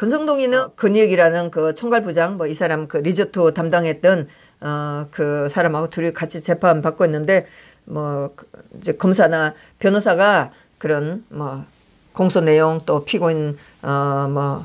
권성동이는 근익이라는 그 총괄부장 뭐 이 사람 그 리조트 담당했던 그 사람하고 둘이 같이 재판 받고 있는데 뭐 이제 검사나 변호사가 그런 뭐 공소 내용 또 피고인 뭐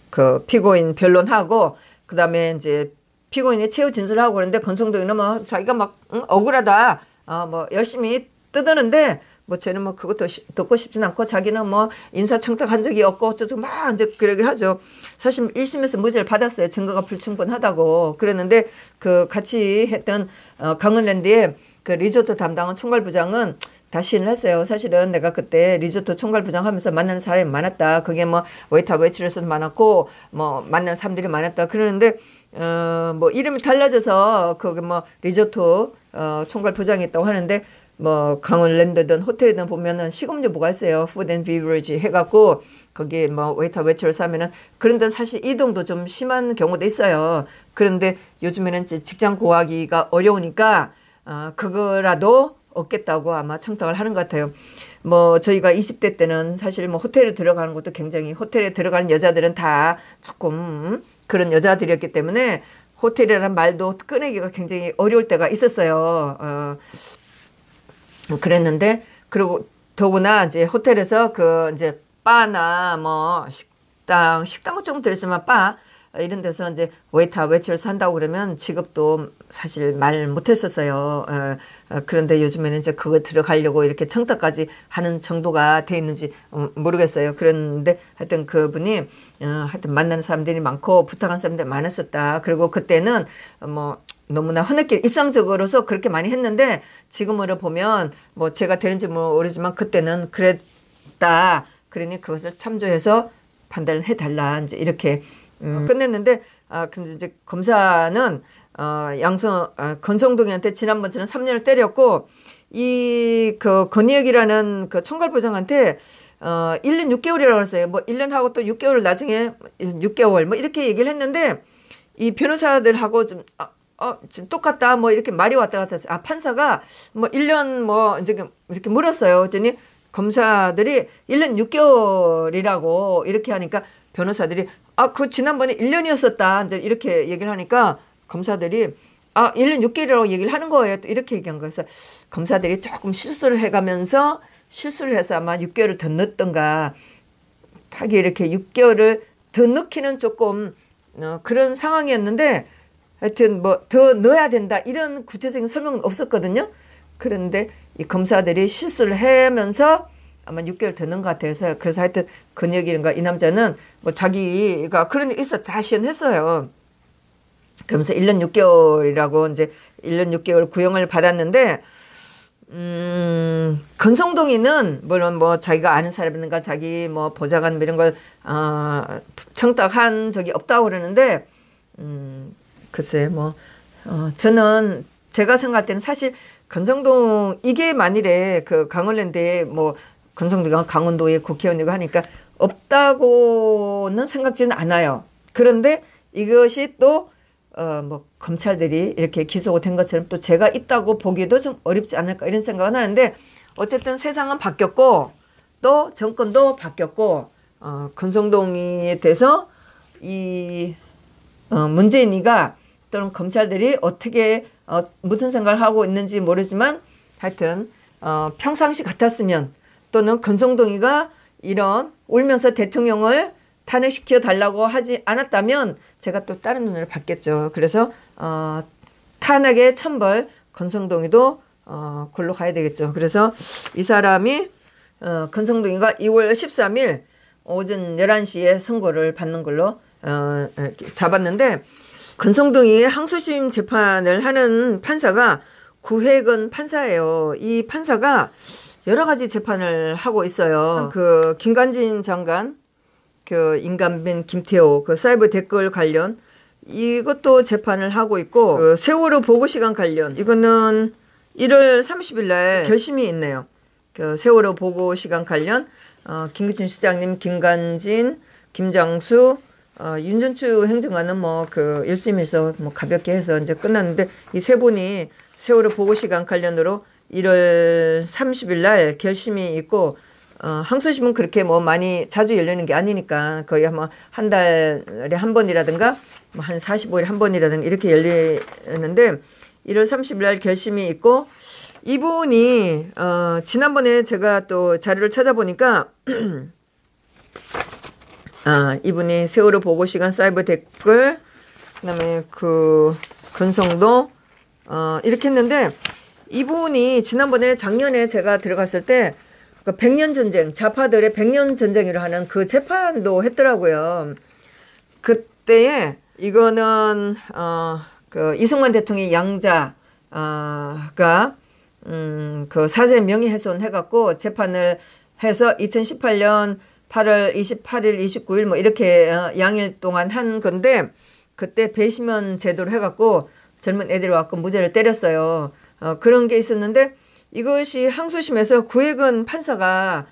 그 피고인 변론하고 그다음에 이제 피고인이 최후 진술하고 그러는데 권성동이는 뭐 자기가 막 억울하다 뭐 열심히 뜨드는데 뭐 쟤는 뭐 그것도 듣고 싶진 않고 자기는 뭐 인사청탁한 적이 없고 어쩌고 막 이제 그러게 하죠. 사실 1심에서 무죄를 받았어요. 증거가 불충분하다고 그랬는데 그 같이 했던 강원랜드의 그 리조트 담당한 총괄부장은 다 시인을 했어요. 사실은 내가 그때 리조트 총괄부장 하면서 만나는 사람이 많았다. 그게 뭐 웨이터 웨이트레스도 많았고 뭐 만나는 사람들이 많았다. 그러는데 뭐 이름이 달라져서 그게 뭐 리조트 총괄부장이 있다고 하는데 뭐 강원랜드든 호텔이든 보면은 시급료 뭐가 있어요. 푸드 앤 비브리지 해갖고 거기 뭐 웨이터 웨이트레스 하면은 그런 데는 사실 이동도 좀 심한 경우도 있어요. 그런데 요즘에는 이제 직장 구하기가 어려우니까 그거라도 없겠다고 아마 청탁을 하는 것 같아요. 뭐 저희가 20대 때는 사실 뭐 호텔에 들어가는 것도 굉장히 호텔에 들어가는 여자들은 다 조금 그런 여자들이었기 때문에 호텔이라는 말도 꺼내기가 굉장히 어려울 때가 있었어요. 그랬는데 그리고 더구나 이제 호텔에서 그 이제 바나 뭐 식당은 조금 들었지만 바 이런 데서 이제 웨이터 웨이트레스 한다고 그러면 직업도 사실 말 못했었어요. 그런데 요즘에는 이제 그거 들어가려고 이렇게 청탁까지 하는 정도가 돼 있는지 모르겠어요. 그런데 하여튼 그분이 하여튼 만나는 사람들이 많고 부탁하는 사람들이 많았었다. 그리고 그때는 뭐 너무나 흐느끼 일상적으로서 그렇게 많이 했는데 지금으로 보면 뭐 제가 되는지 모르지만 그때는 그랬다. 그러니 그것을 참조해서 판단을 해달라. 이제 이렇게 끝냈는데 근데 이제 검사는 권성동이한테 지난번처럼 3년을 때렸고 이 그 권희혁이라는 그 총괄부장한테 1년 6개월이라고 했어요. 뭐 1년 하고 또 6개월 나중에 6개월 뭐 이렇게 얘기를 했는데 이 변호사들하고 좀 좀 똑같다 뭐 이렇게 말이 왔다 갔다 했어요. 판사가 뭐 1년 뭐 이제 이렇게 물었어요. 그랬더니 검사들이 1년 6개월이라고 이렇게 하니까 변호사들이 그 지난번에 1년이었었다. 이제 이렇게 얘기를 하니까 검사들이 1년 6개월이라고 얘기를 하는 거예요. 또 이렇게 얘기한 거예요. 그래서 검사들이 조금 실수를 해가면서 실수를 해서 아마 6개월을 더 넣었던가 하게 이렇게 6개월을 더 넣기는 조금 그런 상황이었는데 하여튼 뭐 더 넣어야 된다. 이런 구체적인 설명은 없었거든요. 그런데 이 검사들이 실수를 하면서 아마 6개월 더 넣은 것 같아요. 그래서 하여튼 근혁이인가 이 남자는 뭐 자기가 그런 일 있어 다 시연했어요. 그러면서 1년 6개월이라고 이제 1년 6개월 구형을 받았는데 권성동이는 물론 뭐 자기가 아는 사람인가 자기 뭐 보좌관 이런 걸 청탁한 적이 없다고 그러는데 글쎄 뭐 저는 제가 생각할 때는 사실 권성동 이게 만일에 그 강원랜드에 뭐 권성동이 강원도의 국회의원이고 하니까 없다고는 생각지는 않아요. 그런데 이것이 또 뭐 검찰들이 이렇게 기소가 된 것처럼 또 제가 있다고 보기도 좀 어렵지 않을까 이런 생각은 하는데 어쨌든 세상은 바뀌었고 또 정권도 바뀌었고 권성동에 대해서 이 문재인이가 또는 검찰들이 어떻게 무슨 생각을 하고 있는지 모르지만 하여튼 평상시 같았으면 또는 권성동이가 이런 울면서 대통령을 탄핵시켜 달라고 하지 않았다면 제가 또 다른 눈을 봤겠죠. 그래서 탄핵의 천벌 권성동이도 골로 가야 되겠죠. 그래서 이 사람이 권성동이가 2월 13일 오전 11시에 선고를 받는 걸로 잡았는데 권성동이 항소심 재판을 하는 판사가 구혜건 판사예요. 이 판사가 여러 가지 재판을 하고 있어요. 그 김관진 장관, 그 인간빈 김태호, 그 사이버 댓글 관련 이것도 재판을 하고 있고 그 세월호 보고 시간 관련 이거는 1월 30일 날 결심이 있네요. 그 세월호 보고 시간 관련 김기춘 시장님, 김관진, 김장수, 윤전추 행정관은 뭐 그 1심에서 뭐 가볍게 해서 이제 끝났는데 이 세 분이 세월호 보고 시간 관련으로 1월 30일 날 결심이 있고 항소심은 그렇게 뭐 많이 자주 열리는 게 아니니까 거의 한 달에 한 번이라든가 뭐 한 45일 한 번이라든가 이렇게 열리는데 1월 30일 날 결심이 있고 이분이 지난번에 제가 또 자료를 찾아보니까 이분이 세월호 보고 시간 사이버 댓글 그다음에 그 근성도 이렇게 했는데 이분이 지난번에 작년에 제가 들어갔을 때 그 100년 전쟁 좌파들의 100년 전쟁이라 하는 그 재판도 했더라고요. 그때에 이거는 그 이승만 대통령이 양자가 그 사제 명예훼손 해갖고 재판을 해서 2018년 8월 28일, 29일 뭐 이렇게 양일 동안 한 건데 그때 배심원 제도를 해갖고 젊은 애들이 와서 무죄를 때렸어요. 그런 게 있었는데 이것이 항소심에서 구혜근 판사가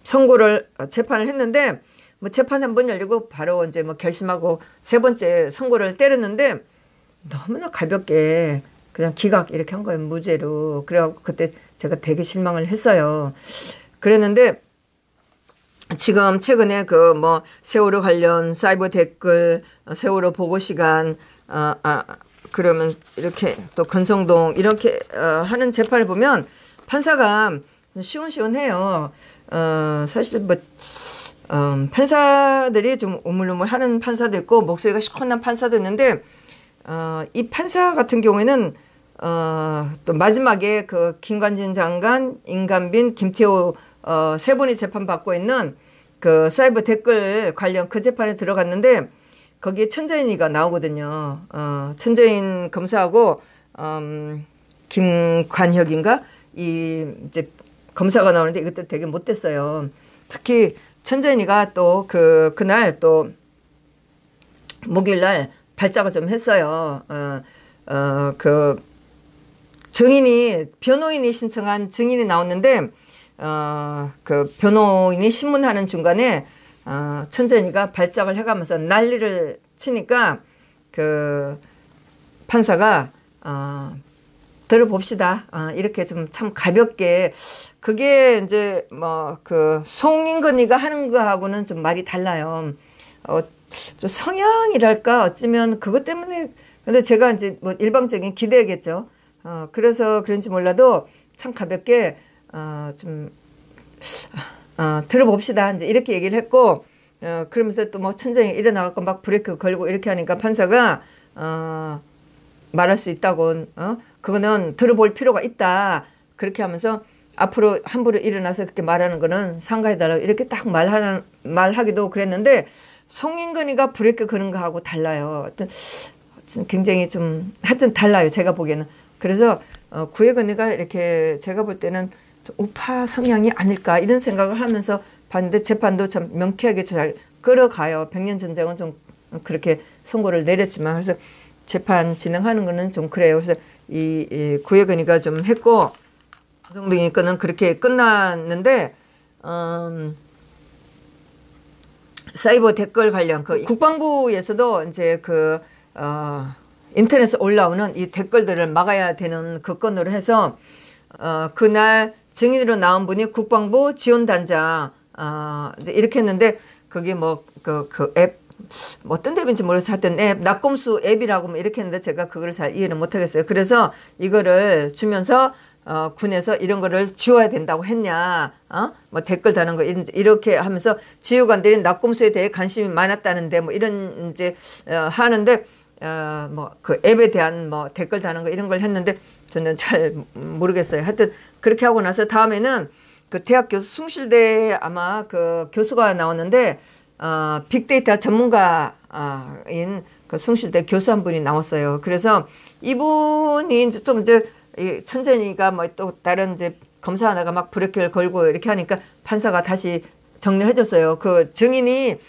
선고를 재판을 했는데 뭐 재판 한 번 열리고 바로 이제 뭐 결심하고 세 번째 선고를 때렸는데 너무나 가볍게 그냥 기각 이렇게 한 거예요. 무죄로. 그래갖고 그때 제가 되게 실망을 했어요. 그랬는데 지금 최근에 그 뭐 세월호 관련 사이버 댓글, 세월호 보고 시간, 그러면 이렇게 또 건성동 이렇게 하는 재판을 보면 판사가 시원시원해요. 사실 뭐 판사들이 좀 우물우물하는 판사도 있고 목소리가 시원한 판사도 있는데 이 판사 같은 경우에는 또 마지막에 그 김관진 장관, 임관빈, 김태호 세 분이 재판받고 있는 그 사이버 댓글 관련 그 재판에 들어갔는데 거기에 천재인이가 나오거든요. 천재인 검사하고 김관혁인가 이 이제 검사가 나오는데 이것들 되게 못됐어요. 특히 천재인이가 또 그날 또 목요일 날 발작을 좀 했어요. 그 변호인이 신청한 증인이 나왔는데 그 변호인이 신문하는 중간에 천재인이가 발작을 해가면서 난리를 치니까 그 판사가 들어봅시다. 이렇게 좀 참 가볍게 그게 이제 뭐 그 송인근이가 하는 거하고는 좀 말이 달라요. 좀 성향이랄까 어쩌면 그것 때문에 근데 제가 이제 뭐 일방적인 기대겠죠. 그래서 그런지 몰라도 참 가볍게 좀 들어봅시다. 이제 이렇게 얘기를 했고, 그러면서 또 뭐 천장에 일어나갖고 막 브레이크 걸고 이렇게 하니까 판사가, 말할 수 있다고, 그거는 들어볼 필요가 있다. 그렇게 하면서 앞으로 함부로 일어나서 그렇게 말하는 거는 상가해달라고 이렇게 딱 말하기도 그랬는데, 송인근이가 브레이크 거는 거하고 달라요. 굉장히 좀, 하여튼 달라요. 제가 보기에는. 그래서, 구혜근이가 이렇게 제가 볼 때는 우파 성향이 아닐까 이런 생각을 하면서 봤는데 재판도 참 명쾌하게 잘 끌어가요. 100년 전쟁은 좀 그렇게 선고를 내렸지만 그래서 재판 진행하는 거는 좀 그래요. 그래서 이 구혜근이가 좀 했고 정동희 거는 그렇게 끝났는데 사이버 댓글 관련 그 국방부에서도 이제 그 인터넷에 올라오는 이 댓글들을 막아야 되는 그 건으로 해서 그날 증인으로 나온 분이 국방부 지원단장, 이렇게 했는데, 그게 뭐, 그 앱, 뭐 어떤 앱인지 모르겠어요. 하여튼 앱, 낙검수 앱이라고 뭐 이렇게 했는데 제가 그걸 잘 이해를 못 하겠어요. 그래서 이거를 주면서, 군에서 이런 거를 지워야 된다고 했냐, 뭐 댓글 다는 거, 이렇게 하면서 지휘관들이 낙검수에 대해 관심이 많았다는데, 뭐 이런 이제, 하는데, 뭐 그 앱에 대한 뭐 댓글 다는 거 이런 걸 했는데 저는 잘 모르겠어요. 하여튼 그렇게 하고 나서 다음에는 그 대학 교수 숭실대 아마 그 교수가 나왔는데 빅데이터 전문가인 그 숭실대 교수 한 분이 나왔어요. 그래서 이분이 이제 좀 이제 천재니가 뭐 또 다른 이제 검사 하나가 막 브레이크를 걸고 이렇게 하니까 판사가 다시 정리해 줬어요. 그 증인이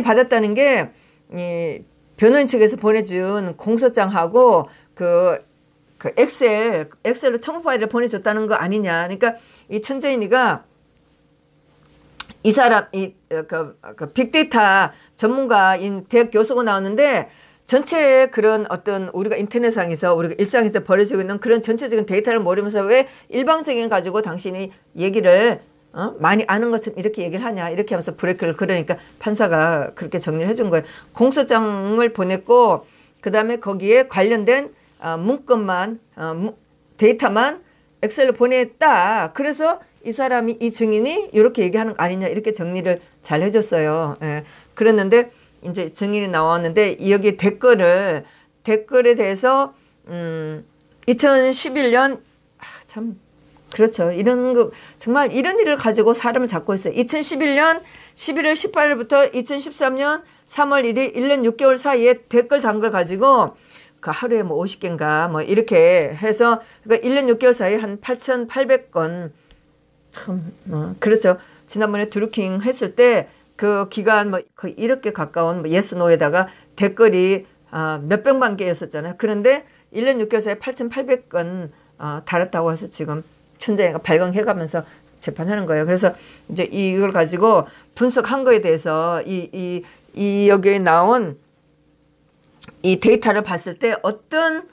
받았다는 게 이 변호인 측에서 보내준 공소장하고 그 엑셀로 첨부 파일을 보내줬다는 거 아니냐. 그러니까 이 천재인이가 이 사람 그 빅데이터 전문가인 대학 교수가 나왔는데 전체의 그런 어떤 우리가 인터넷상에서 우리가 일상에서 벌어지고 있는 그런 전체적인 데이터를 모르면서 왜 일방적인 가지고 당신이 얘기를 많이 아는 것처럼 이렇게 얘기를 하냐 이렇게 하면서 브레이크를 걸으니까 판사가 그렇게 정리를 해준 거예요. 공소장을 보냈고 그다음에 거기에 관련된 문건만 데이터만 엑셀로 보냈다. 그래서 이 사람이 이 증인이 이렇게 얘기하는 거 아니냐 이렇게 정리를 잘 해줬어요. 예. 그랬는데 이제 증인이 나왔는데 여기 댓글에 대해서 2011년 참 그렇죠. 이런 거 정말 이런 일을 가지고 사람을 잡고 있어요. 2011년 11월 18일부터 2013년 3월 1일 1년 6개월 사이에 댓글 단 걸 가지고 그 하루에 뭐 50개인가 뭐 이렇게 해서 그러니까 1년 6개월 사이에 한 8,800건 참 그렇죠. 지난번에 드루킹 했을 때 그 기간 뭐 거의 이렇게 가까운 뭐 예스 노에다가 댓글이 몇백만 개였었잖아요. 그런데 1년 6개월 사이에 8,800건 달았다고 해서 지금 천재가 발광해가면서 재판하는 거예요. 그래서 이제 이걸 가지고 분석한 거에 대해서 이 여기에 나온 이 데이터를 봤을 때 어떤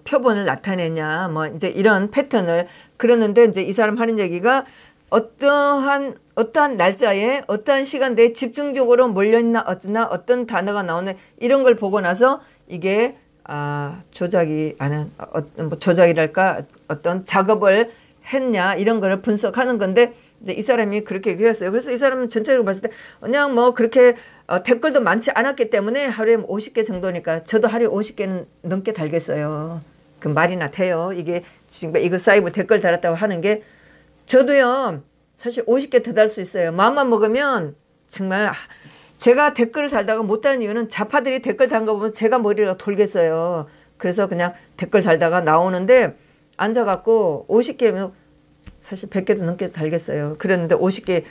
표본을 나타내냐 뭐 이제 이런 패턴을 그랬는데 이제 이 사람 하는 얘기가 어떠한 날짜에 어떠한 시간대에 집중적으로 몰려있나 어떤 단어가 나오는 이런 걸 보고 나서 이게 조작이 아닌 뭐 조작이랄까 어떤 작업을 했냐 이런 거를 분석하는 건데 이제 이 사람이 그렇게 얘기했어요. 그래서 이 사람은 전체적으로 봤을 때 그냥 뭐 그렇게 댓글도 많지 않았기 때문에 하루에 50개 정도니까 저도 하루에 50개는 넘게 달겠어요. 그 말이나 돼요. 이게 지금 이거 사이버 댓글 달았다고 하는 게 저도요 사실 50개 더 달 수 있어요. 마음만 먹으면 정말 제가 댓글을 달다가 못 다는 이유는 좌파들이 댓글 다는 거 보면 제가 머리가 돌겠어요. 그래서 그냥 댓글 달다가 나오는데 앉아갖고 50개면 사실 100개도 넘게 달겠어요. 그랬는데 50개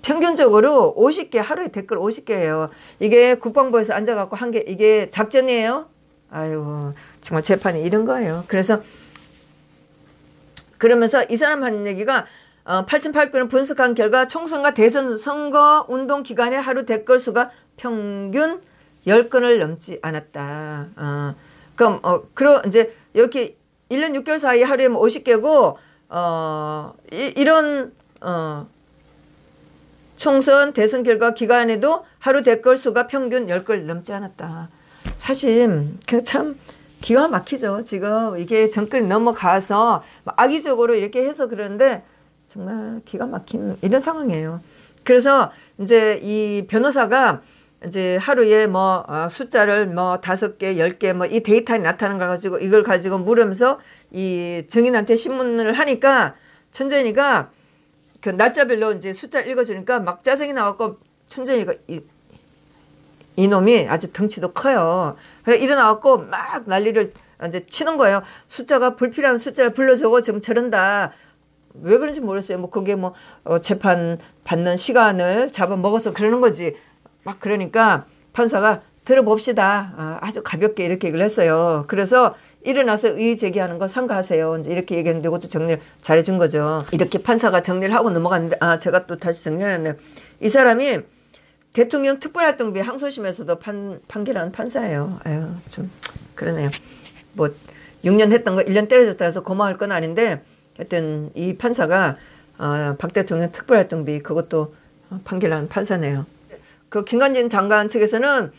평균적으로 50개 하루에 댓글 50개예요. 이게 국방부에서 앉아갖고 한 게 이게 작전이에요. 아유 정말 재판이 이런 거예요. 그래서 그러면서 이 사람 하는 얘기가 8,800건을 분석한 결과 총선과 대선 선거 운동 기간에 하루 댓글 수가 평균 10건을 넘지 않았다. 그럼 이제 이렇게 1년 6개월 사이 하루에 50개고 이런 총선 대선 결과 기간에도 하루 댓글 수가 평균 10건을 넘지 않았다. 사실 참 기가 막히죠. 지금 이게 정권이 넘어가서 악의적으로 이렇게 해서 그러는데 정말 기가 막힌 이런 상황이에요. 그래서 이제 이 변호사가 이제 하루에 뭐 숫자를 뭐 5개, 10개 뭐 이 데이터에 나타나는 걸 가지고 이걸 가지고 물으면서 이 증인한테 신문을 하니까 천재니가 그 날짜별로 이제 숫자를 읽어주니까 막 짜증이 나갖고 천재니가 이놈이 아주 덩치도 커요. 그래 일어나갖고 막 난리를 이제 치는 거예요. 숫자가 불필요한 숫자를 불러주고 지금 저런다. 왜 그런지 모르겠어요. 뭐 그게 뭐 재판 받는 시간을 잡아먹어서 그러는 거지. 막 그러니까 판사가 들어봅시다. 아주 가볍게 이렇게 얘기를 했어요. 그래서 일어나서 의의 제기하는 거 삼가하세요. 이제 이렇게 얘기했는데 이것도 정리를 잘해준 거죠. 이렇게 판사가 정리를 하고 넘어갔는데 제가 또 다시 정리했네요. 이 사람이 대통령 특별활동비 항소심에서도 판결한 판사예요. 아유 좀 그러네요. 뭐 6년 했던 거 1년 때려줬다 해서 고마울 건 아닌데 하여튼 이 판사가 박 대통령 특별활동비 그것도 판결한 판사네요. 그 김관진 장관 측에서는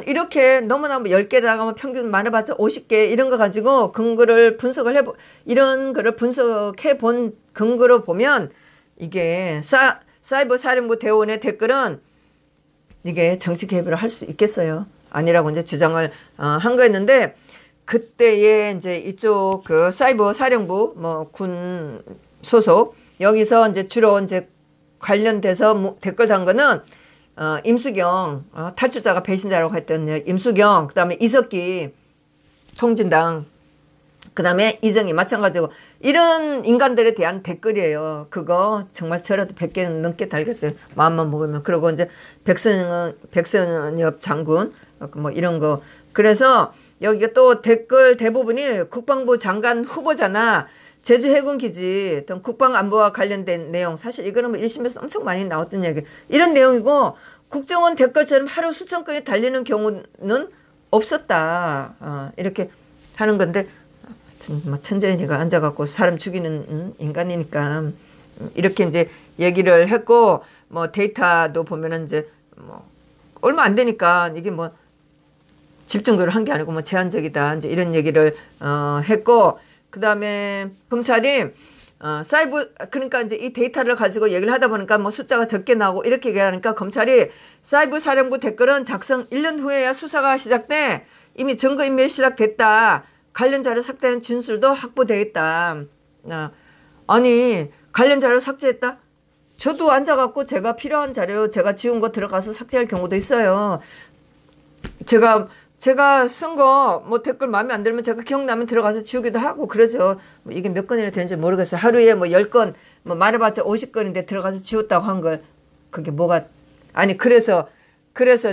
이렇게 너무나 10개다가 평균 많아봤자 50개 이런 거 가지고 근거를 분석을 이런 거를 분석해 본 근거로 보면 이게 사이버 사령부 대원의 댓글은 이게 정치 개입을 할 수 있겠어요. 아니라고 이제 주장을 한 거였는데 그때에 이제 이쪽 그 사이버 사령부 뭐 군 소속 여기서 이제 주로 이제 관련돼서 댓글 단 거는 임수경 탈주자가 배신자라고 했던 임수경 그다음에 이석기 통진당 그다음에 이정희 마찬가지고 이런 인간들에 대한 댓글이에요. 그거 정말 저라도 100개는 넘게 달겠어요. 마음만 먹으면. 그리고 이제 백선엽 장군 뭐 이런 거. 그래서 여기가 또 댓글 대부분이 국방부 장관 후보자나 제주 해군기지 어떤 국방안보와 관련된 내용 사실 이거는 뭐 1심에서 엄청 많이 나왔던 얘기 이런 내용이고 국정원 댓글처럼 하루 수천 건이 달리는 경우는 없었다. 이렇게 하는 건데 뭐 천재인이가 앉아갖고 사람 죽이는 인간이니까 이렇게 이제 얘기를 했고 뭐 데이터도 보면은 이제 뭐 얼마 안 되니까 이게 뭐 집중적으로 한 게 아니고 뭐 제한적이다 이제 이런 얘기를 했고 그 다음에 검찰이 사이버 그러니까 이제 이 데이터를 가지고 얘기를 하다 보니까 뭐 숫자가 적게 나오고 이렇게 얘기하니까 검찰이 사이버 사령부 댓글은 작성 1년 후에야 수사가 시작돼 이미 증거인멸 시작됐다. 관련 자료 삭제는 진술도 확보되겠다. 아니 관련 자료 삭제했다? 저도 앉아갖고 제가 필요한 자료 제가 지운 거 들어가서 삭제할 경우도 있어요. 제가 쓴 거 뭐 댓글 마음에 안 들면 제가 기억나면 들어가서 지우기도 하고 그러죠. 뭐 이게 몇 건이나 되는지 모르겠어요. 하루에 뭐 10건 뭐 말해봤자 50건인데 들어가서 지웠다고 한 걸 그게 뭐가 아니 그래서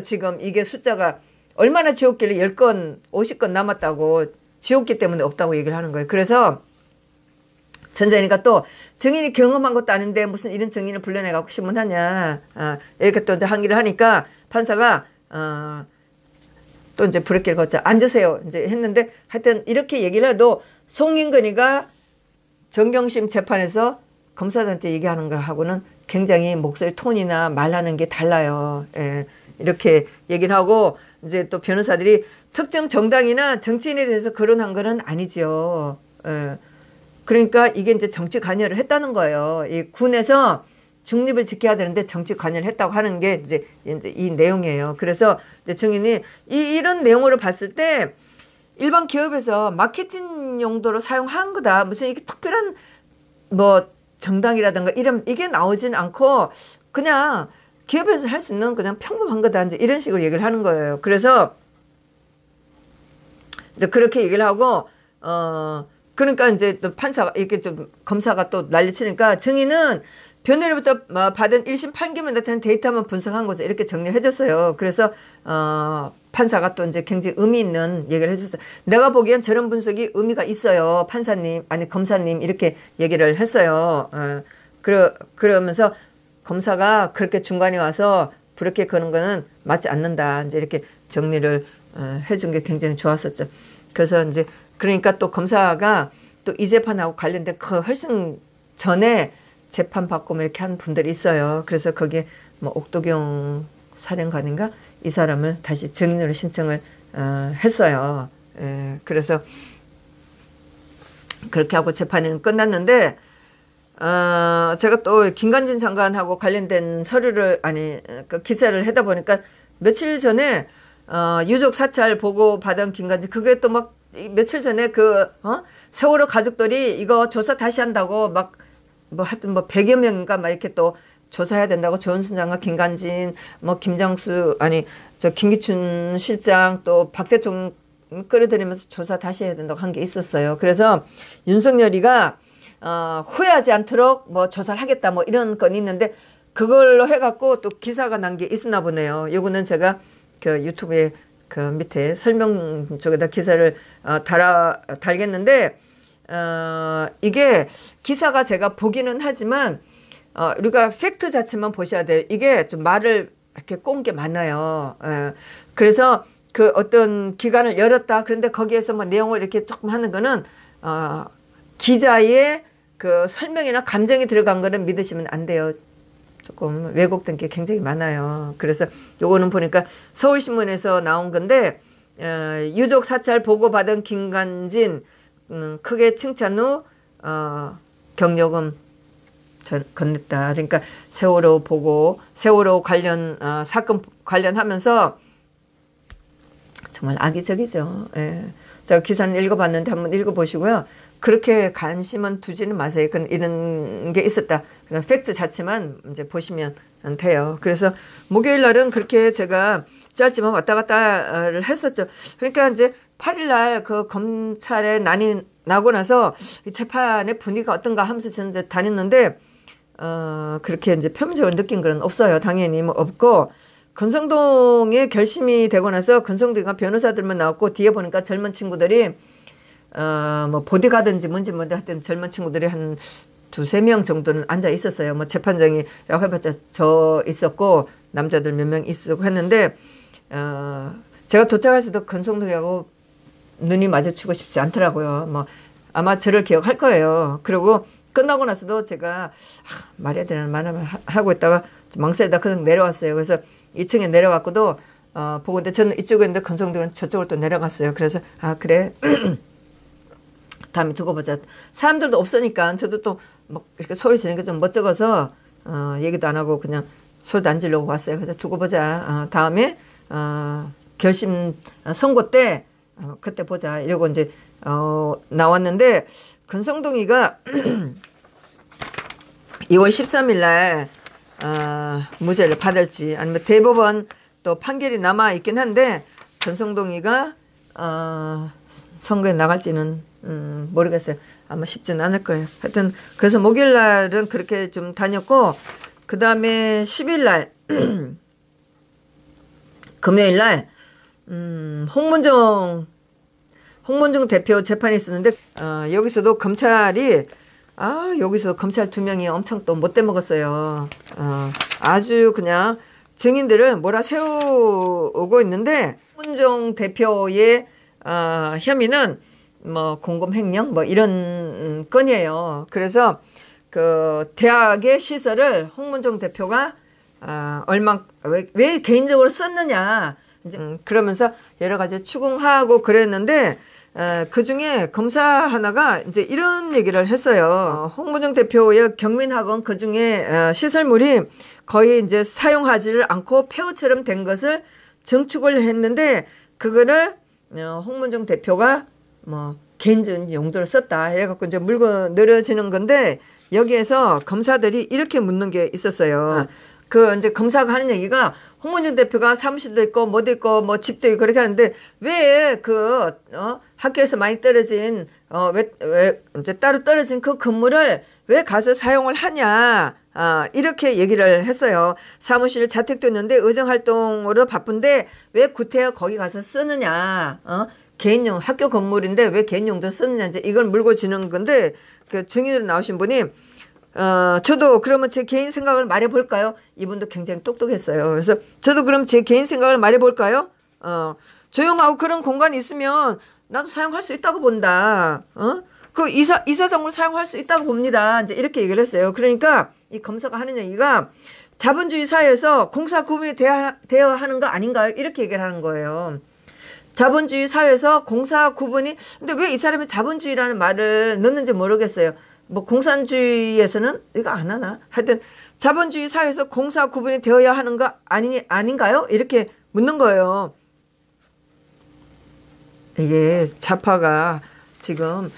지금 이게 숫자가 얼마나 지웠길래 10건 50건 남았다고 지웠기 때문에 없다고 얘기를 하는 거예요. 그래서 전자니까 또 증인이 경험한 것도 아닌데 무슨 이런 증인을 불러내갖고 신문하냐 이렇게 또 이제 항의를 하니까 판사가 또 이제 불의길 걷자 앉으세요 이제 했는데 하여튼 이렇게 얘기를 해도 송인근이가 정경심 재판에서 검사들한테 얘기하는 거하고는 굉장히 목소리 톤이나 말하는 게 달라요. 예, 이렇게 얘기를 하고 이제 또 변호사들이 특정 정당이나 정치인에 대해서 거론한 거는 아니죠. 예. 그러니까 이게 이제 정치 관여를 했다는 거예요. 이 군에서 중립을 지켜야 되는데 정치 관여를 했다고 하는 게 이제 이 내용이에요. 그래서 이제 증인이 이런 내용으로 봤을 때 일반 기업에서 마케팅 용도로 사용한 거다. 무슨 이게 특별한 뭐 정당이라든가 이런 이게 나오진 않고 그냥 기업에서 할 수 있는 그냥 평범한 거다. 이제 이런 식으로 얘기를 하는 거예요. 그래서 이제 그렇게 얘기를 하고 그러니까 이제 또 판사가 이렇게 좀 검사가 또 난리치니까 증인은 변호인으로부터 받은 1심 판결만 나타낸 데이터만 분석한 거죠. 이렇게 정리를 해줬어요. 그래서 판사가 또 이제 굉장히 의미 있는 얘기를 해줬어요. 내가 보기엔 저런 분석이 의미가 있어요. 판사님 아니 검사님 이렇게 얘기를 했어요. 그러면서 검사가 그렇게 중간에 와서 그렇게 거는 거는 맞지 않는다. 이제 이렇게 정리를 해준 게 굉장히 좋았었죠. 그래서 이제 그러니까 또 검사가 또 이 재판하고 관련된 그 훨씬 전에 재판 받고 뭐 이렇게 한 분들이 있어요. 그래서 거기에 뭐 옥도경 사령관인가 이 사람을 다시 증인으로 신청을 했어요. 그래서 그렇게 하고 재판은 끝났는데 제가 또 김관진 장관하고 관련된 서류를 그 기사를 하다 보니까 며칠 전에 유족 사찰 보고 받은 김관진 그게 또 막 며칠 전에 세월호 가족들이 이거 조사 다시 한다고 막 뭐 하여튼 뭐 100여 명인가 막 이렇게 또 조사해야 된다고 조은순 장관, 김관진, 뭐 김장수 김기춘 실장 또 박 대통령 끌어들이면서 조사 다시 해야 된다고 한 게 있었어요. 그래서 윤석열이가 후회하지 않도록 뭐 조사를 하겠다 뭐 이런 건이 있는데 그걸로 해갖고 또 기사가 난 게 있었나 보네요. 요거는 제가 그 유튜브에 그 밑에 설명 쪽에다 기사를 달겠는데 이게 기사가 제가 보기는 하지만 우리가 팩트 자체만 보셔야 돼요. 이게 좀 말을 이렇게 꼰 게 많아요. 그래서 그 어떤 기관을 열었다. 그런데 거기에서 뭐 내용을 이렇게 조금 하는 거는 기자의 그 설명이나 감정이 들어간 거는 믿으시면 안 돼요. 조금 왜곡된 게 굉장히 많아요. 그래서 요거는 보니까 서울신문에서 나온 건데 유족 사찰 보고받은 김관진 크게 칭찬 후 경력금 건넸다. 그러니까 세월호 관련 사건 관련하면서 정말 악의적이죠. 예. 제가 기사는 읽어봤는데 한번 읽어보시고요. 그렇게 관심은 두지는 마세요. 이런 게 있었다. 그냥 팩트 자체만 이제 보시면 돼요. 그래서 목요일 날은 그렇게 제가 짧지만 왔다 갔다를 했었죠. 그러니까 이제 8일 날 그 검찰에 난이 나고 나서 이 재판의 분위기가 어떤가 하면서 저는 이제 다녔는데 그렇게 이제 표면적으로 느낀 건 없어요. 당연히 뭐 없고 건성동에 결심이 되고 나서 건성동가 변호사들만 나왔고 뒤에 보니까 젊은 친구들이 뭐 보디가든지 뭔지 하여튼 젊은 친구들이 한 2-3명 정도는 앉아 있었어요. 뭐 재판장이라고 해봤자 저 있었고 남자들 몇 명 있었고 했는데 제가 도착해서도 건성동이하고 눈이 마주치고 싶지 않더라고요. 뭐 아마 저를 기억할 거예요. 그리고 끝나고 나서도 제가 말해야 되나 말하면 하고 있다가 망설이다 그냥 내려왔어요. 그래서 2층에 내려갔고도 보고 근데 저는 이쪽에 있는데 건성동은 저쪽으로 또 내려갔어요. 그래서 그래 다음에 두고 보자. 사람들도 없으니까 저도 또 막 이렇게 소리 지르는 게 좀 멋쩍어서 얘기도 안 하고 그냥 소리도 안 지르고 왔어요. 그래서 두고 보자. 다음에 결심 선고 때 그때 보자 이러고 이제 나왔는데 건성동이가 2월 13일 날 무죄를 받을지 아니면 대법원 또 판결이 남아 있긴 한데 건성동이가 선거에 나갈지는 모르겠어요. 아마 쉽지는 않을 거예요. 하여튼 그래서 목요일 날은 그렇게 좀 다녔고 그 다음에 10일 날 금요일 날 홍문종 대표 재판이 있었는데 여기서도 검찰이 여기서 검찰 2명이 엄청 또 못돼 먹었어요. 아주 그냥 증인들을 몰아세우고 있는데 홍문종 대표의 혐의는 뭐 공금 횡령 뭐 이런 건이에요. 그래서 그 대학의 시설을 홍문종 대표가 왜 개인적으로 썼느냐 이제 그러면서 여러 가지 추궁하고 그랬는데 그 중에 검사 하나가 이제 이런 얘기를 했어요. 홍문종 대표의 경민학원 그 중에 시설물이 거의 이제 사용하지를 않고 폐허처럼 된 것을 증축을 했는데 그거를 홍문종 대표가 뭐 개인적인 용도로 썼다 해갖고 이제 물고 늘어지는 건데 여기에서 검사들이 이렇게 묻는 게 있었어요. 그 이제 검사가 하는 얘기가 홍문종 대표가 사무실도 있고 뭐도 있고 뭐 집도 있고 그렇게 하는데 왜 그 학교에서 많이 떨어진 왜 이제 따로 떨어진 그 건물을 왜 가서 사용을 하냐 이렇게 얘기를 했어요. 사무실 자택도 있는데 의정 활동으로 바쁜데 왜 구태여 거기 가서 쓰느냐 개인용 학교 건물인데 왜 개인 용도로 쓰느냐 이제 이걸 물고 지는 건데 그 증인으로 나오신 분이 저도 그러면 제 개인 생각을 말해볼까요? 이분도 굉장히 똑똑했어요. 그래서 저도 그럼 제 개인 생각을 말해볼까요? 조용하고 그런 공간이 있으면 나도 사용할 수 있다고 본다. 그 이사장으로 사용할 수 있다고 봅니다. 이제 이렇게 얘기를 했어요. 그러니까 이 검사가 하는 얘기가 자본주의 사회에서 공사 구분이 되어야 하는 거 아닌가요? 이렇게 얘기를 하는 거예요. 자본주의 사회에서 공사 구분이 근데 왜 이 사람이 자본주의라는 말을 넣는지 모르겠어요. 뭐 공산주의에서는 이거 안 하나? 하여튼 자본주의 사회에서 공사 구분이 되어야 하는 거 아닌가요? 이렇게 묻는 거예요. 이게 좌파가 지금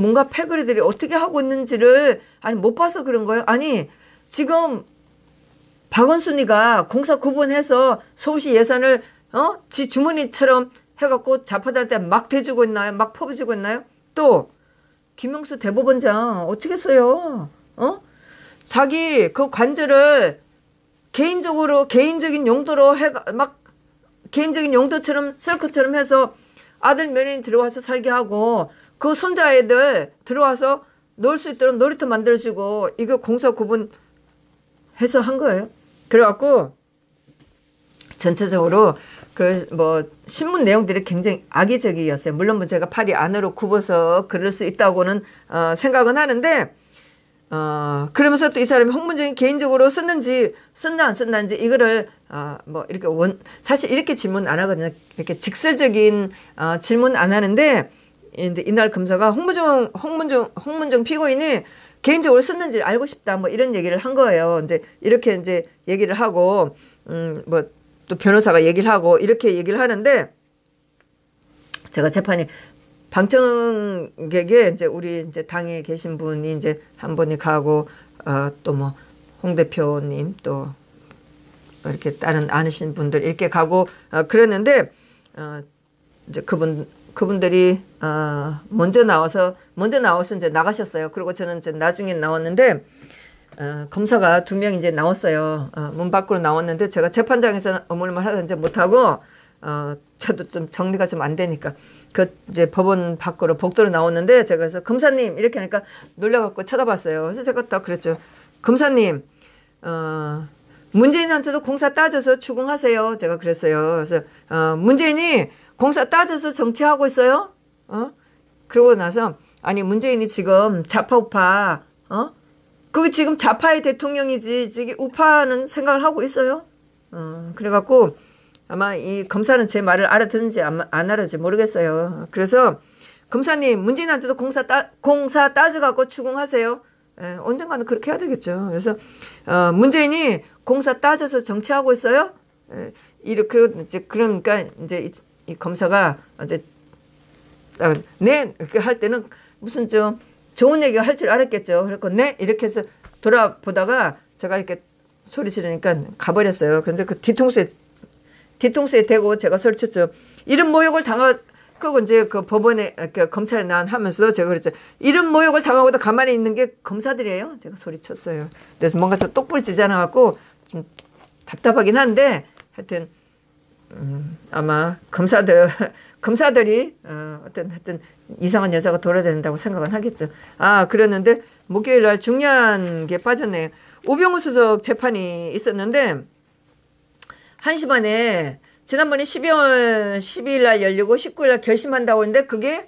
뭔가 패거리들이 어떻게 하고 있는지를 못 봐서 그런 거예요. 아니 지금 박원순이가 공사 구분해서 서울시 예산을 지 주머니처럼 해갖고 좌파들한테 막 대주고 있나요? 막 퍼부주고 있나요? 또 김영수 대법원장 어떻게 써요? 자기 그 관절을 개인적인 용도로 막 개인적인 용도처럼 쓸 것처럼 해서 아들 며느리 들어와서 살게 하고 그 손자애들 들어와서 놀 수 있도록 놀이터 만들어주고 이거 공사 구분해서 한 거예요. 그래갖고 전체적으로 그 뭐 신문 내용들이 굉장히 악의적이었어요. 물론 뭐 제가 팔이 안으로 굽어서 그럴 수 있다고는 생각은 하는데 그러면서 또 이 사람이 홍문종이 개인적으로 썼는지 썼나 안 썼는지 이거를 뭐 이렇게 사실 이렇게 질문 안 하거든요. 이렇게 직설적인 질문 안 하는데 이날 검사가 홍문종 피고인이 개인적으로 썼는지 알고 싶다 뭐 이런 얘기를 한 거예요. 이제 이렇게 이제 얘기를 하고 뭐 또 변호사가 얘기를 하고 이렇게 얘기를 하는데 제가 재판이 방청객에 이제 우리 이제 당에 계신 분이 이제 한 분이 가고 또 뭐 홍 대표님 또 이렇게 다른 아시는 분들 이렇게 가고 그랬는데 이제 그분들이 먼저 나와서 이제 나가셨어요. 그리고 저는 이제 나중에 나왔는데 검사가 2명 이제 나왔어요. 문 밖으로 나왔는데 제가 재판장에서 어물물 하다 이제 못하고 저도 좀 정리가 좀 안 되니까 그 이제 법원 밖으로 복도로 나왔는데 제가 그래서 검사님 이렇게 하니까 놀라갖고 쳐다봤어요. 그래서 제가 딱 그랬죠. 검사님 문재인한테도 공사 따져서 추궁하세요. 제가 그랬어요. 그래서 문재인이 공사 따져서 정치하고 있어요. 그러고 나서 아니 문재인이 지금 좌파 우파 그게 지금 좌파의 대통령이지 지금 우파는 생각을 하고 있어요. 그래갖고 아마 이 검사는 제 말을 알아듣는지 안 알아듣는지 모르겠어요. 그래서 검사님 문재인한테도 공사 따져갖고 추궁하세요. 언젠가는 그렇게 해야 되겠죠. 그래서 문재인이 공사 따져서 정치하고 있어요. 이렇게 이제 그러니까 이제 이 검사가 이제 네 이렇게 할 때는 무슨 좀 좋은 얘기가 할 줄 알았겠죠. 그래서 네 이렇게 해서 돌아보다가 제가 이렇게 소리 지르니까 가버렸어요. 근데 그 뒤통수에 대고 제가 소리쳤죠. 이런 모욕을 그거 이제 그 법원에 그 검찰에 하면서 제가 그랬죠. 이런 모욕을 당하고도 가만히 있는 게 검사들이에요. 제가 소리쳤어요. 그래서 뭔가 좀 똑부러지지 않아갖고 좀 답답하긴 한데 하여튼 아마 검사들이 하여튼 이상한 여자가 돌아다닌다고 생각은 하겠죠. 그랬는데 목요일 날 중요한 게 빠졌네요. 우병우 수석 재판이 있었는데 1시 반에 지난번에 12월 12일 날 열리고 19일 날 결심한다고 했는데 그게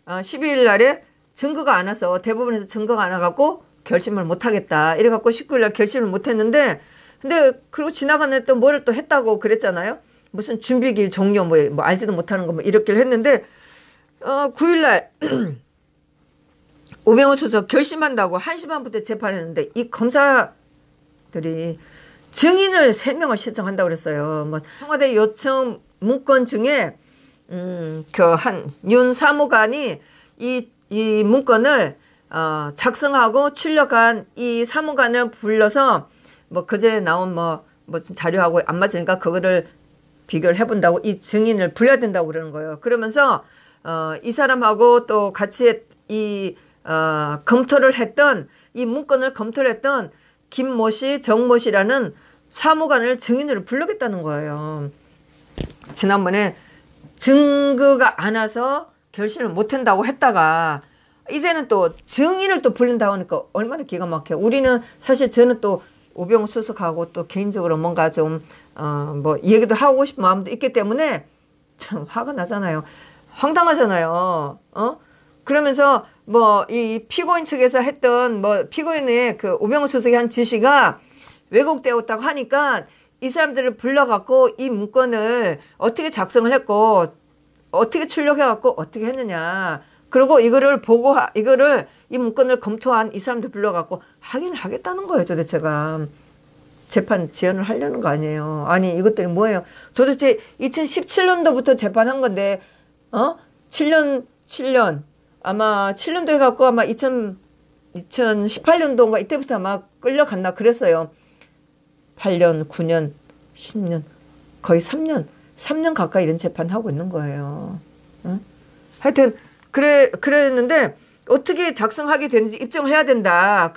12일 날에 증거가 안 와서 대법원에서 증거가 안 와갖고 결심을 못하겠다. 이래갖고 19일 날 결심을 못했는데 근데 그리고 지나간 또 뭐를 또 했다고 그랬잖아요. 무슨 준비기일 종료 뭐 알지도 못하는 거 뭐 이렇게 했는데 9일 날 우병우 수석 결심한다고 1시 반부터 재판했는데 이 검사들이 증인을 3명을 신청한다고 그랬어요. 뭐 청와대 요청 문건 중에 윤 사무관이 이 문건을 작성하고 출력한 이 사무관을 불러서 뭐 그전에 나온 뭐 자료하고 안 맞으니까 그거를 비교를 해본다고 이 증인을 불러야 된다고 그러는 거예요. 그러면서 이 사람하고 또 같이 검토를 했던 이 문건을 검토를 했던 김모 씨, 정모 씨라는 사무관을 증인으로 부르겠다는 거예요. 지난번에 증거가 안 와서 결심을 못한다고 했다가 이제는 또 증인을 또 부른다고 하니까 얼마나 기가 막혀요. 우리는 사실 저는 또 우병우 수석하고 또 개인적으로 뭔가 좀 뭐 얘기도 하고 싶은 마음도 있기 때문에 참 화가 나잖아요. 황당하잖아요. 그러면서 뭐 이 피고인 측에서 했던 뭐 피고인의 그 우병우 수석이 한 지시가 왜곡되었다고 하니까 이 사람들을 불러갖고 이 문건을 어떻게 작성을 했고 어떻게 출력해갖고 어떻게 했느냐. 그리고 이거를 이 문건을 검토한 이 사람들 불러갖고 확인을 하겠다는 거예요. 도대체가 재판 지연을 하려는 거 아니에요. 아니 이것들이 뭐예요. 도대체 2017년도부터 재판한 건데 7년 아마 7년도 해갖고 아마 2018년도인가 이때부터 아마 끌려갔나 그랬어요. 8년, 9년, 10년 거의 3년 가까이 이런 재판하고 있는 거예요. 하여튼 그랬는데 어떻게 작성하게 되는지 입증을 해야 된다.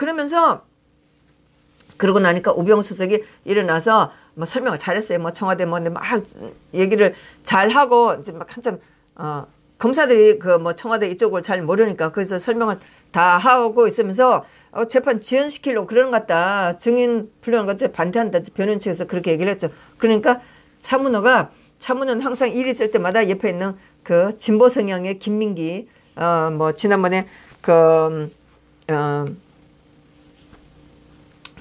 그러고 나니까 우병우 수석이 일어나서 뭐 설명을 잘했어요. 뭐 청와대 막 얘기를 잘 하고 이제 막 한참 검사들이 그 뭐 청와대 이쪽을 잘 모르니까 그래서 설명을 다 하고 있으면서 재판 지연시키려고 그러는 것 같다. 증인 불려는 것 반대한다. 변호인 측에서 그렇게 얘기를 했죠. 그러니까 차문호는 항상 일 있을 때마다 옆에 있는 그 진보 성향의 김민기 뭐 지난번에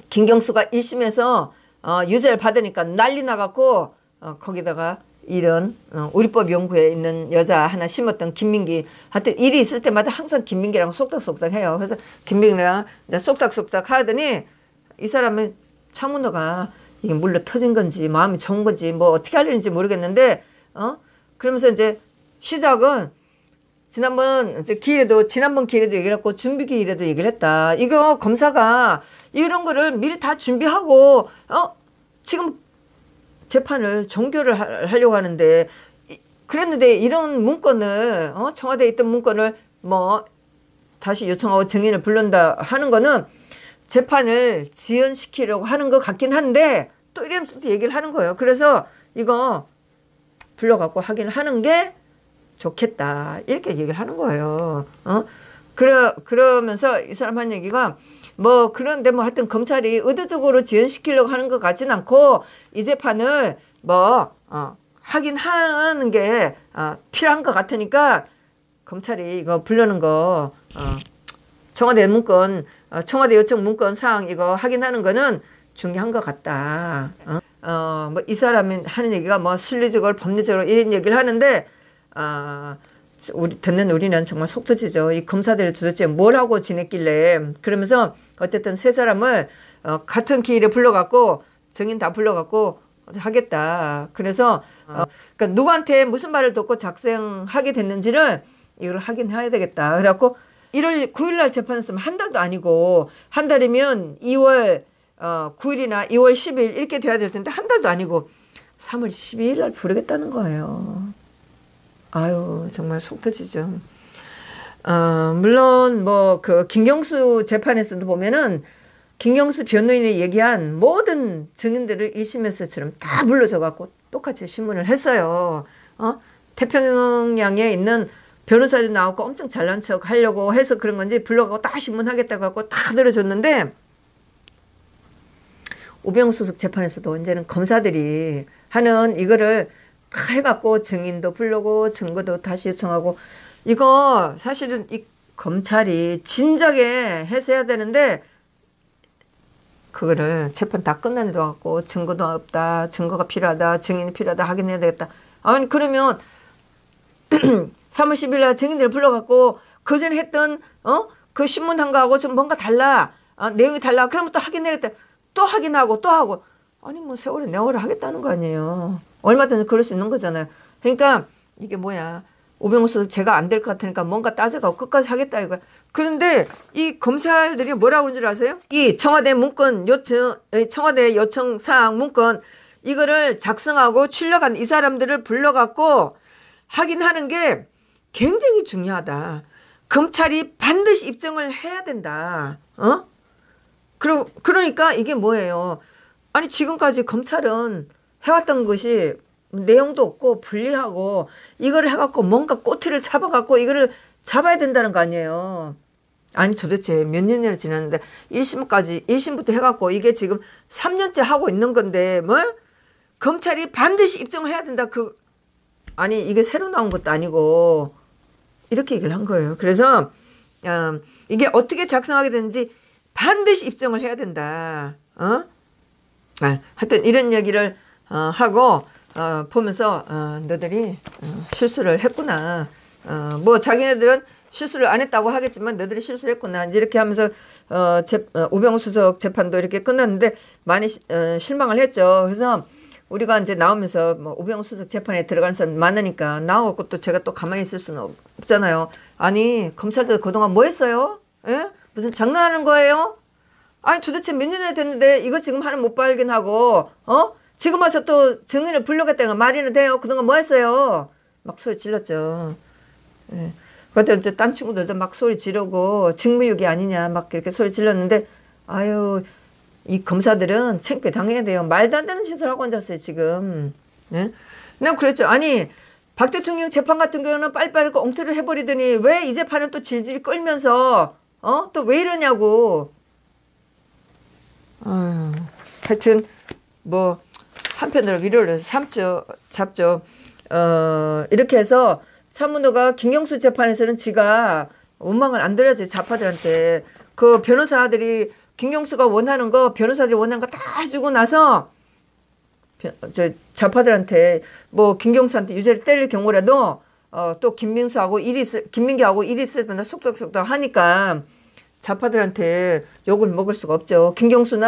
김경수가 1심에서 유죄를 받으니까 난리 나갖고 거기다가 이런 우리법 연구에 있는 여자 하나 심었던 김민기 하여튼 일이 있을 때마다 항상 김민기랑 쏙닥쏙닥 해요. 그래서 김민기랑 쏙닥쏙닥 하더니 이 사람은 차문호가 이게 물로 터진 건지 마음이 좋은 건지 뭐 어떻게 하려는지 모르겠는데 그러면서 이제 시작은 지난번 기일에도 얘기를 했고 준비 기일에도 얘기를 했다. 이거 검사가 이런 거를 미리 다 준비하고 지금 재판을 종결을 하려고 하는데 그랬는데 이런 문건을 청와대에 있던 문건을 뭐 다시 요청하고 증인을 불른다 하는 거는 재판을 지연시키려고 하는 것 같긴 한데 또 이러면서 또 얘기를 하는 거예요. 그래서 이거 불러갖고 확인을 하는 게 좋겠다 이렇게 얘기를 하는 거예요. 그러면서 이 사람 한 얘기가 뭐 그런데 뭐 하여튼 검찰이 의도적으로 지연시키려고 하는 것 같진 않고 이 재판을 뭐 하긴 하는 게 필요한 것 같으니까 검찰이 이거 부르는 거 청와대 문건 청와대 요청 문건 사항 이거 확인하는 거는 중요한 것 같다. 뭐 이 사람이 하는 얘기가 뭐 순리적으로 법리적으로 이런 얘기를 하는데 듣는 우리는 정말 속 터지죠. 이 검사들이 도대체 뭘 하고 지냈길래. 그러면서 어쨌든 세 사람을 같은 기일에 불러갖고 증인 다 불러갖고 하겠다. 그래서 그러니까 누구한테 무슨 말을 듣고 작성하게 됐는지를 이걸 확인해야 되겠다. 그래갖고 1월 9일 날 재판했으면 한 달도 아니고 한 달이면 2월 9일이나 2월 10일 이렇게 돼야 될 텐데 한 달도 아니고 3월 12일 날 부르겠다는 거예요. 아유 정말 속 터지죠. 물론 뭐 그 김경수 재판에서도 보면은 김경수 변호인이 얘기한 모든 증인들을 1심에서처럼 다 불러줘 갖고 똑같이 신문을 했어요. 태평양에 있는 변호사들 나오고 엄청 잘난 척 하려고 해서 그런 건지 불러가고 다 신문하겠다고 하고 다 들어줬는데 우병우 수석 재판에서도 이제는 검사들이 하는 이거를 다 해갖고 증인도 부르고 증거도 다시 요청하고 이거 사실은 이 검찰이 진작에 해서 해야 되는데 그거를 재판 다 끝났는데 와갖고 증거도 없다 증거가 필요하다 증인이 필요하다 확인해야 되겠다. 아니 그러면 3월 10일 날 증인들을 불러갖고 그전에 했던 그 신문한 거하고 좀 뭔가 달라 내용이 달라 그러면 또 확인해야겠다. 또 확인하고 또 하고 아니 뭐 세월에 내월을 하겠다는 거 아니에요. 얼마든지 그럴 수 있는 거잖아요. 그러니까 이게 뭐야 우병우 수석 제가 안 될 것 같으니까 뭔가 따져가고 끝까지 하겠다 이거. 그런데 이 검찰들이 뭐라고 그러는 줄 아세요? 이 청와대 문건 요청 청와대 요청 사항 문건 이거를 작성하고 출력한 이 사람들을 불러갖고 확인하는 게 굉장히 중요하다. 검찰이 반드시 입증을 해야 된다. 그러니까 이게 뭐예요? 아니 지금까지 검찰은 해왔던 것이 내용도 없고 불리하고 이걸 해갖고 뭔가 꼬투리를 잡아갖고 이거를 잡아야 된다는 거 아니에요. 아니 도대체 몇 년이나 지났는데 1심부터 해갖고 이게 지금 3년째 하고 있는 건데 뭐 검찰이 반드시 입증을 해야 된다. 아니 이게 새로 나온 것도 아니고 이렇게 얘기를 한 거예요. 그래서 이게 어떻게 작성하게 되는지 반드시 입증을 해야 된다. 하여튼 이런 얘기를 하고 보면서 너들이 실수를 했구나. 뭐 자기네들은 실수를 안 했다고 하겠지만 너들이 실수를 했구나. 이제 이렇게 하면서 우병우 수석 재판도 이렇게 끝났는데 많이 실망을 했죠. 그래서 우리가 이제 나오면서 뭐 우병우 수석 재판에 들어가는 사람 많으니까 나오고 또 제가 또 가만히 있을 수는 없잖아요. 아니 검찰들 그동안 뭐 했어요? 예? 무슨 장난하는 거예요? 아니 도대체 몇 년이나 됐는데 이거 지금 하는 못 발견하고 지금 와서 또 증인을 불러겠다는 거 말이나 돼요? 그동안 뭐 했어요? 막 소리 질렀죠. 예. 그때 이제 딴 친구들도 막 소리 지르고 직무유기 아니냐 막 이렇게 소리 질렀는데 아유 이 검사들은 창피해 당해야 돼요. 말도 안 되는 짓을 하고 앉았어요 지금. 예? 내가 그랬죠. 아니 박 대통령 재판 같은 경우는 빨리빨리 엉터리를 해버리더니 왜 이 재판은 또 질질 끌면서 또 왜 이러냐고. 하여튼 뭐 한편으로 위로를 잡죠. 이렇게 해서 차문호가 김경수 재판에서는 지가 원망을 안 드려야지. 좌파들한테 그 변호사들이 김경수가 원하는 거 변호사들이 원하는 거 다 해주고 나서 좌파들한테 뭐 김경수한테 유죄를 때릴 경우라도 또 김민기하고 일이 있으면 속닥속닥 하니까 좌파들한테 욕을 먹을 수가 없죠. 김경수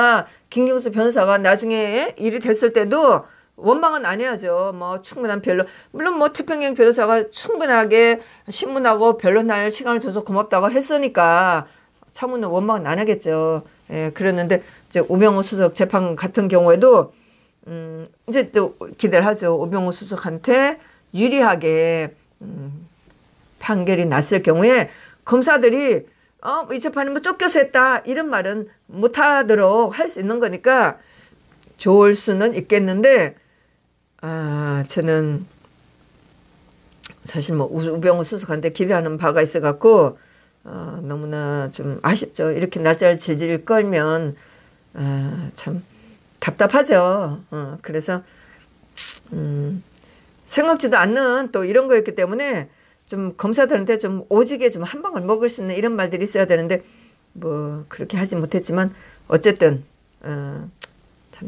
변호사가 나중에 일이 됐을 때도 원망은 안 해야죠. 뭐 충분한 변론. 물론 뭐 태평양 변호사가 충분하게 신문하고 변론할 시간을 줘서 고맙다고 했으니까 차문은 원망은 안 하겠죠. 예, 그랬는데 이제 우병우 수석 재판 같은 경우에도 이제 또 기대를 하죠. 우병우 수석한테 유리하게 판결이 났을 경우에 검사들이 이 재판은 뭐 쫓겨서 했다 이런 말은 못하도록 할 수 있는 거니까 좋을 수는 있겠는데 저는 사실 뭐 우병우 수석한테 기대하는 바가 있어갖고 너무나 좀 아쉽죠. 이렇게 날짜를 질질 끌면 참 답답하죠. 그래서 생각지도 않는 또 이런 거였기 때문에 좀 검사들한테 좀 오지게 좀 한 방울 먹을 수 있는 이런 말들이 있어야 되는데 뭐 그렇게 하지 못했지만 어쨌든 참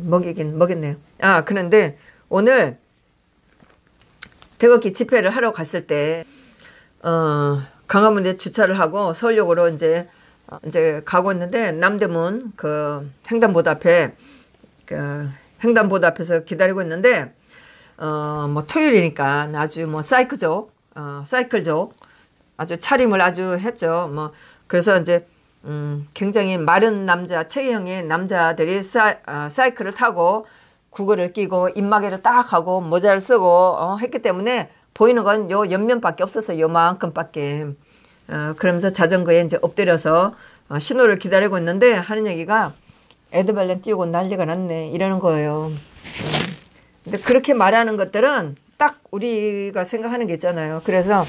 먹이긴 먹였네요. 그런데 오늘 태극기 집회를 하러 갔을 때 광화문에 주차를 하고 서울역으로 이제 가고 있는데 남대문 그 횡단보도 앞에 횡단보도 앞에서 기다리고 있는데 뭐 토요일이니까 아주 뭐 사이클족 아주 차림을 아주 했죠. 뭐 그래서 이제 굉장히 마른 남자 체형의 남자들이 사이클을 타고 구글을 끼고 입마개를 딱 하고 모자를 쓰고 했기 때문에 보이는 건 요 옆면밖에 없어서 요만큼밖에. 그러면서 자전거에 이제 엎드려서 신호를 기다리고 있는데 하는 얘기가 에드발렌 띄우고 난리가 났네 이러는 거예요. 근데 그렇게 말하는 것들은 딱 우리가 생각하는 게 있잖아요. 그래서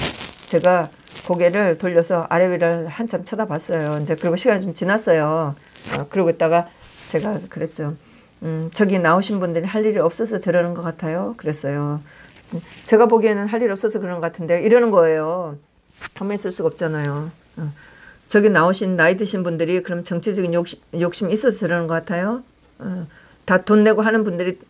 제가 고개를 돌려서 아래 위를 한참 쳐다봤어요. 이제 그리고 시간이 좀 지났어요. 그러고 있다가 제가 그랬죠. 저기 나오신 분들이 할 일이 없어서 저러는 것 같아요. 그랬어요. 제가 보기에는 할 일 없어서 그런 것 같은데 이러는 거예요. 가만히 있을 수가 없잖아요. 저기 나오신 나이 드신 분들이 그럼 정치적인 욕심이 있어서 저러는 것 같아요. 다 돈 내고 하는 분들이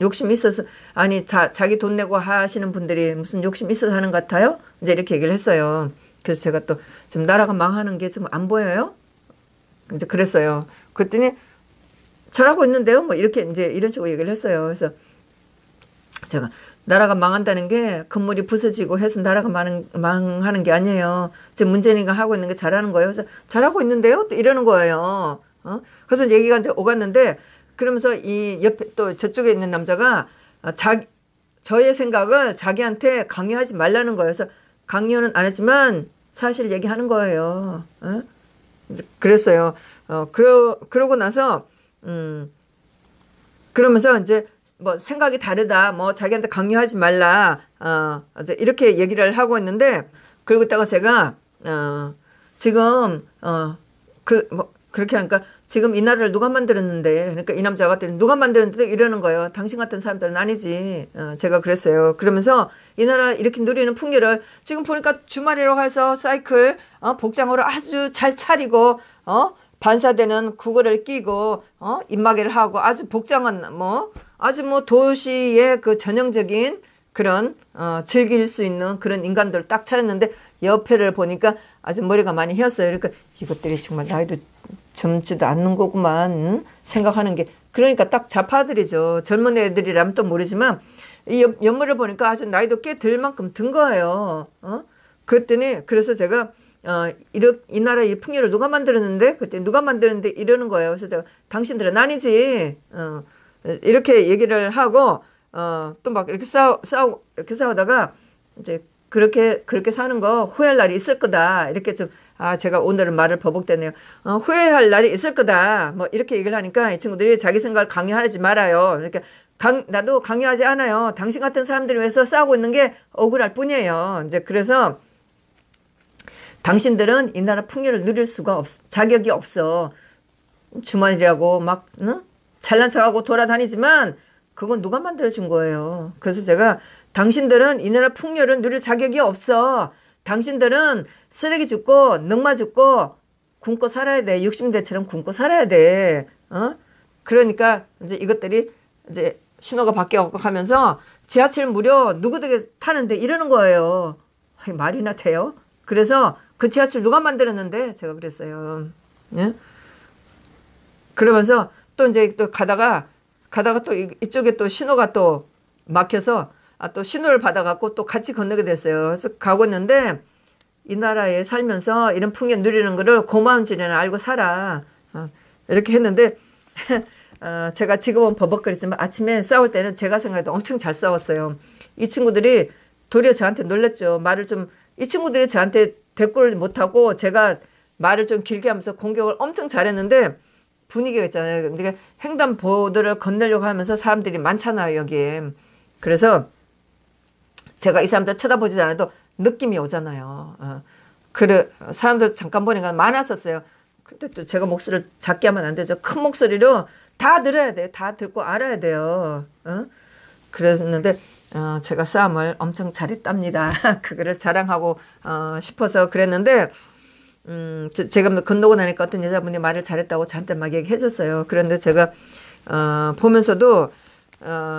욕심이 있어서 아니 자기 돈 내고 하시는 분들이 무슨 욕심이 있어서 하는 것 같아요? 이제 이렇게 얘기를 했어요. 그래서 제가 또 좀 나라가 망하는 게 좀 안 보여요? 이제 그랬어요. 그랬더니 잘하고 있는데요? 뭐 이렇게 이제 이런 식으로 얘기를 했어요. 그래서 제가 나라가 망한다는 게 건물이 부서지고 해서 나라가 망하는 게 아니에요. 지금 문재인이가 하고 있는 게 잘하는 거예요. 그래서 잘하고 있는데요? 또 이러는 거예요. 그래서 얘기가 이제 오갔는데 그러면서 이 옆에 또 저쪽에 있는 남자가 저의 생각을 자기한테 강요하지 말라는 거예요. 그래서 강요는 안 했지만 사실 얘기하는 거예요. 그랬어요. 그러고 나서 그러면서 이제 뭐 생각이 다르다, 뭐 자기한테 강요하지 말라, 이제 이렇게 얘기를 하고 있는데 그러고 있다가 제가 지금 뭐 그렇게 하니까 지금 이 나라를 누가 만들었는데, 그러니까 이 남자가 누가 만들었는데 이러는 거예요. 당신 같은 사람들은 아니지. 제가 그랬어요. 그러면서 이 나라 이렇게 누리는 풍요를 지금 보니까 주말이라고 해서 사이클 복장으로 아주 잘 차리고 반사되는 구글을 끼고 입마개를 하고 아주 복장은 뭐 아주 뭐 도시의 그 전형적인 그런 즐길 수 있는 그런 인간들을 딱 차렸는데 옆에를 보니까 아주 머리가 많이 휘었어요. 그러니까 이것들이 정말 나이도 젊지도 않는 거구만 생각하는 게, 그러니까 딱 자파들이죠. 젊은 애들이라면 또 모르지만 이 옆머리를 보니까 아주 나이도 꽤 들 만큼 든 거예요. 그랬더니 그래서 제가 이 나라 이 풍요를 누가 만들었는데, 그때 누가 만들었는데 이러는 거예요. 그래서 제가 당신들은 아니지. 이렇게 얘기를 하고 또 막 이렇게 이렇게 싸우다가 이제 그렇게 사는 거 후회할 날이 있을 거다. 이렇게 좀 제가 오늘은 말을 버벅대네요. 후회할 날이 있을 거다. 뭐 이렇게 얘기를 하니까 이 친구들이 자기 생각을 강요하지 말아요. 그러니까 나도 강요하지 않아요. 당신 같은 사람들을 위해서 싸우고 있는 게 억울할 뿐이에요. 이제 그래서 당신들은 이 나라 풍요를 누릴 수가 자격이 없어. 주말이라고 막 잘난 척하고 돌아다니지만 그건 누가 만들어준 거예요. 그래서 제가 당신들은 이 나라 풍요를 누릴 자격이 없어. 당신들은 쓰레기 줍고 늑마 줍고 굶고 살아야 돼. 60대처럼 굶고 살아야 돼. 그러니까 이제 이것들이 이제 신호가 바뀌어 가면서 지하철 무료 누구에게 타는데 이러는 거예요. 말이나 돼요? 그래서 그 지하철 누가 만들었는데 제가 그랬어요. 예? 그러면서 또 이제 또 가다가 또 이쪽에 또 신호가 또 막혀서 또 신호를 받아갖고 또 같이 건너게 됐어요. 그래서 가고 있는데 이 나라에 살면서 이런 풍요 누리는 거를 고마운 줄에는 알고 살아. 이렇게 했는데 제가 지금은 버벅거리지만 아침에 싸울 때는 제가 생각해도 엄청 잘 싸웠어요. 이 친구들이 도리어 저한테 놀랬죠. 이 친구들이 저한테 대꾸를 못하고 제가 말을 좀 길게 하면서 공격을 엄청 잘했는데 분위기가 있잖아요. 그러니까 횡단보도를 건너려고 하면서 사람들이 많잖아요, 여기에. 그래서 제가 이 사람들 쳐다보지 않아도 느낌이 오잖아요. 사람들 잠깐 보니까 많았었어요. 근데 또 제가 목소리를 작게 하면 안 되죠. 큰 목소리로 다 들어야 돼. 다 듣고 알아야 돼요. 그랬는데 제가 싸움을 엄청 잘했답니다. 그거를 자랑하고 싶어서 그랬는데 제가 건너고 나니까 어떤 여자분이 말을 잘했다고 저한테 막 얘기해 줬어요. 그런데 제가 보면서도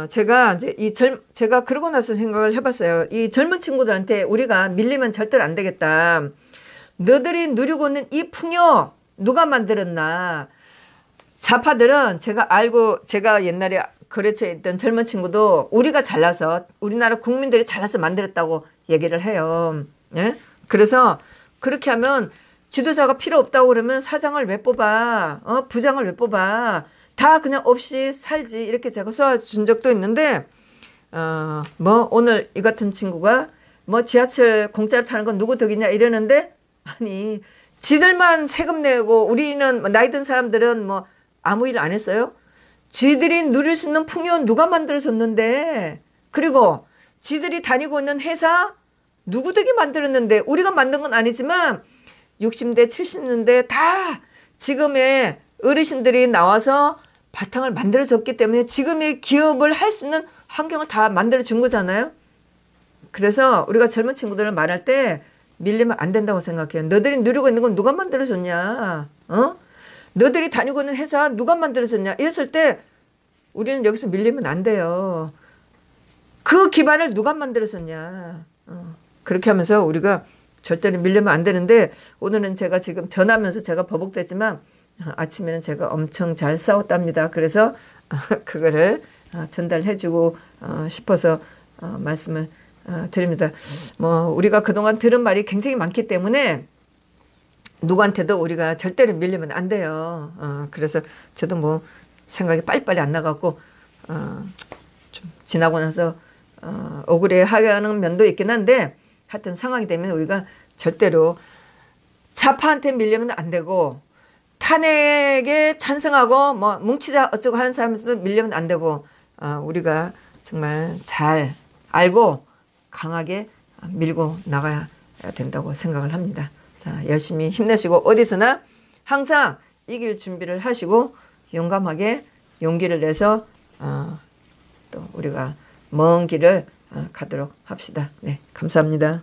제가 이제 제가 그러고 나서 생각을 해봤어요. 이 젊은 친구들한테 우리가 밀리면 절대로 안 되겠다. 너들이 누리고 있는 이 풍요 누가 만들었나? 좌파들은 제가 옛날에 거래처에 있던 젊은 친구도 우리가 잘나서 우리나라 국민들이 잘나서 만들었다고 얘기를 해요. 예? 그래서 그렇게 하면 지도자가 필요 없다고 그러면 사장을 왜 뽑아? 부장을 왜 뽑아? 다 그냥 없이 살지. 이렇게 제가 쏘아준 적도 있는데 오늘 이 같은 친구가 지하철 공짜로 타는 건 누구 덕이냐 이러는데 아니 지들만 세금 내고 우리는 나이 든 사람들은 아무 일 안 했어요? 지들이 누릴 수 있는 풍요 누가 만들어줬는데 그리고 지들이 다니고 있는 회사 누구 덕이 만들었는데 우리가 만든 건 아니지만 60대 70년대 다 지금의 어르신들이 나와서 바탕을 만들어줬기 때문에 지금의 기업을 할 수 있는 환경을 다 만들어준 거잖아요. 그래서 우리가 젊은 친구들을 말할 때 밀리면 안 된다고 생각해요. 너들이 누리고 있는 건 누가 만들어줬냐? 너들이 다니고 있는 회사 누가 만들어줬냐? 이랬을 때 우리는 여기서 밀리면 안 돼요. 그 기반을 누가 만들어줬냐? 그렇게 하면서 우리가 절대로 밀리면 안 되는데 오늘은 제가 지금 전하면서 제가 버벅댔지만 아침에는 제가 엄청 잘 싸웠답니다. 그래서 그거를 전달해주고 싶어서 말씀을 드립니다. 우리가 그동안 들은 말이 굉장히 많기 때문에 누구한테도 우리가 절대로 밀리면 안 돼요. 그래서 저도 생각이 빨리빨리 안 나갖고 좀 지나고 나서 억울해 하는 면도 있긴 한데 하여튼 상황이 되면 우리가 절대로 좌파한테 밀리면 안 되고 탄핵에 찬성하고 뭉치자 어쩌고 하는 사람들도 밀리면 안 되고 우리가 정말 잘 알고 강하게 밀고 나가야 된다고 생각을 합니다. 자, 열심히 힘내시고 어디서나 항상 이길 준비를 하시고 용감하게 용기를 내서 또 우리가 먼 길을 가도록 합시다. 네, 감사합니다.